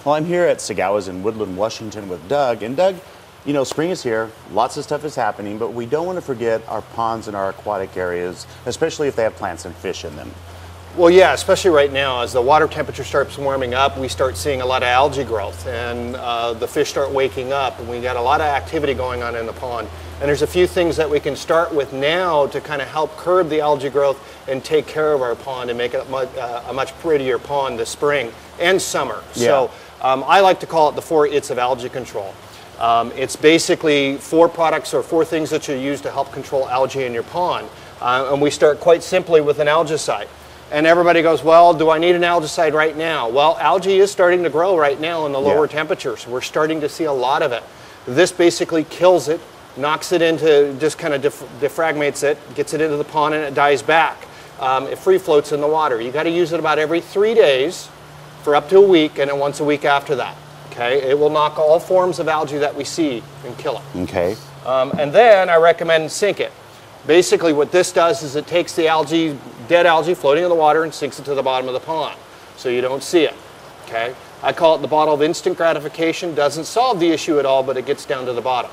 Well, I'm here at Sagawa's in Woodland, Washington with Doug. And Doug, you know, spring is here, lots of stuff is happening, but we don't want to forget our ponds and our aquatic areas, especially if they have plants and fish in them. Well, yeah, especially right now, as the water temperature starts warming up, we start seeing a lot of algae growth, and the fish start waking up, and we got a lot of activity going on in the pond. And there's a few things that we can start with now to kind of help curb the algae growth and take care of our pond and make it a much prettier pond this spring and summer. Yeah. So I like to call it the 4 ITs of algae control. It's basically 4 products or 4 things that you use to help control algae in your pond. And we start quite simply with an algaecide. And everybody goes, well, do I need an algaecide right now? Well, algae is starting to grow right now in the lower temperatures. We're starting to see a lot of it. This basically kills it, knocks it into, just kind of defragments it, gets it into the pond, and it dies back. It free floats in the water. You got to use it about every 3 days for up to a week, and then once a week after that. Okay, it will knock all forms of algae that we see and kill it. Okay. And then I recommend sink it. Basically what this does is it takes the algae, dead algae floating in the water, and sinks it to the bottom of the pond so you don't see it. Okay, I call it the bottle of instant gratification. Doesn't solve the issue at all, but it gets down to the bottom.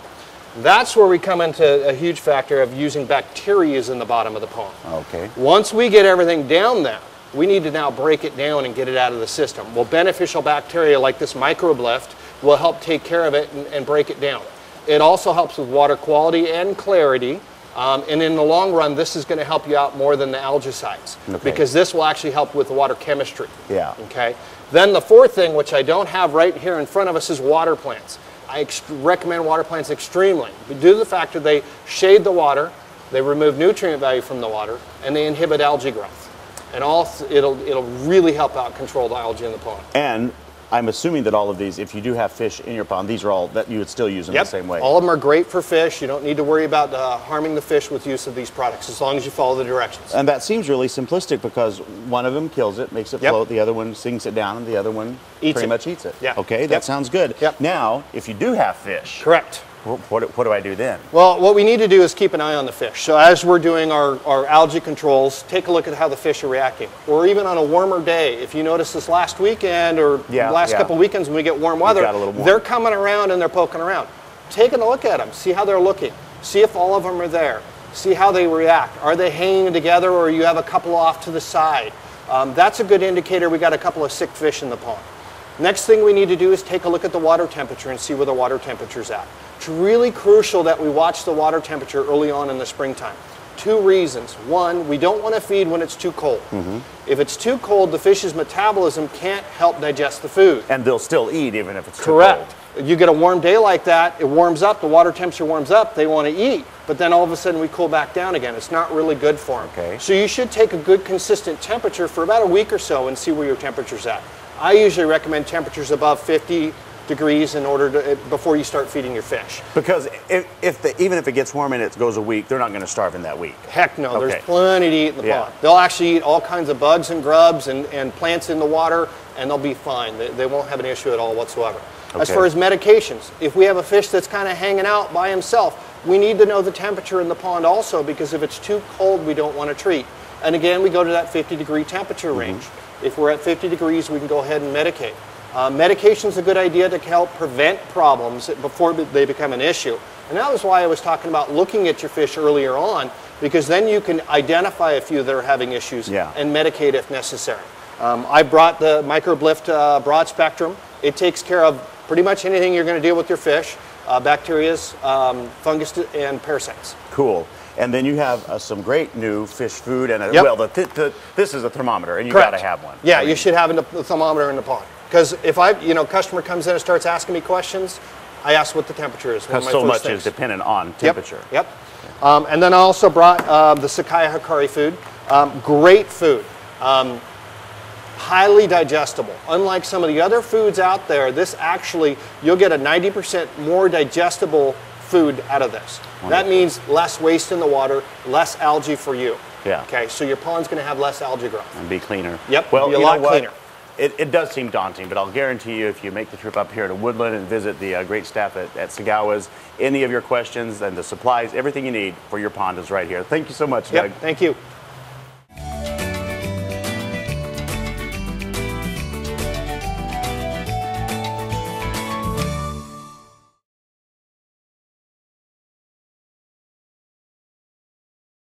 That's where we come into a huge factor of using bacteria in the bottom of the pond. Okay. Once we get everything down there, we need to now break it down and get it out of the system. Well, beneficial bacteria like this Microbe Lift will help take care of it and break it down. It also helps with water quality and clarity. And in the long run, this is going to help you out more than the algaecides, because this will actually help with the water chemistry. Yeah. Okay. Then the 4th thing, which I don't have right here in front of us, is water plants. I recommend water plants extremely due to the fact that they shade the water, they remove nutrient value from the water, and they inhibit algae growth. And it'll really help out control the algae in the pond. And I'm assuming that all of these, if you do have fish in your pond, these are all that you would still use in the same way. All of them are great for fish. You don't need to worry about harming the fish with use of these products, as long as you follow the directions. And that seems really simplistic, because one of them kills it, makes it float, the other one sinks it down, and the other one pretty much eats it. Yeah. Okay, that sounds good. Now, if you do have fish, correct. What do I do then? Well, what we need to do is keep an eye on the fish. So as we're doing our algae controls, take a look at how the fish are reacting. Or even on a warmer day, if you notice this last weekend or last couple weekends when we get warm weather, they're coming around and they're poking around. Taking a look at them, see how they're looking. See if all of them are there. See how they react. Are they hanging together, or you have a couple off to the side? That's a good indicator we got a couple of sick fish in the pond. Next thing we need to do is take a look at the water temperature and see where the water temperature's at. It's really crucial that we watch the water temperature early on in the springtime. 2 reasons. One, we don't want to feed when it's too cold. If it's too cold, the fish's metabolism can't help digest the food. And they'll still eat even if it's too cold. You get a warm day like that, it warms up, the water temperature warms up, they want to eat. But then all of a sudden we cool back down again. It's not really good for them. So you should take a good consistent temperature for about a week or so and see where your temperature's at. I usually recommend temperatures above 50 degrees in order to, before you start feeding your fish. Because even if it gets warm and it goes a week, they're not going to starve in that week. Heck no, there's plenty to eat in the pond. They'll actually eat all kinds of bugs and grubs and plants in the water, and they'll be fine. They won't have an issue at all whatsoever. As far as medications, if we have a fish that's kind of hanging out by himself, we need to know the temperature in the pond also, because if it's too cold, we don't want to treat. And again, we go to that 50-degree temperature range. If we're at 50 degrees, we can go ahead and medicate. Medication is a good idea to help prevent problems before they become an issue. And that was why I was talking about looking at your fish earlier on, because then you can identify a few that are having issues and medicate if necessary. I brought the Microbe Lift broad spectrum. It takes care of pretty much anything you're going to deal with your fish, bacteria, fungus, and parasites. Cool. And then you have some great new fish food, and well, this is a thermometer, and you got to have one. Yeah, you should have a thermometer in the pond. Because if customer comes in and starts asking me questions, I ask what the temperature is. Because so much is dependent on temperature. And then I also brought the Sakai Hikari food. Great food. Highly digestible. Unlike some of the other foods out there, this actually, you'll get a 90% more digestible food out of this. Wonderful. That means less waste in the water, less algae for you. Okay, so your pond's going to have less algae growth. And be cleaner. Well, be a lot cleaner. It does seem daunting, but I'll guarantee you, if you make the trip up here to Woodland and visit the great staff at Sagawa's, any of your questions and the supplies, everything you need for your pond is right here. Thank you so much, Doug. Thank you.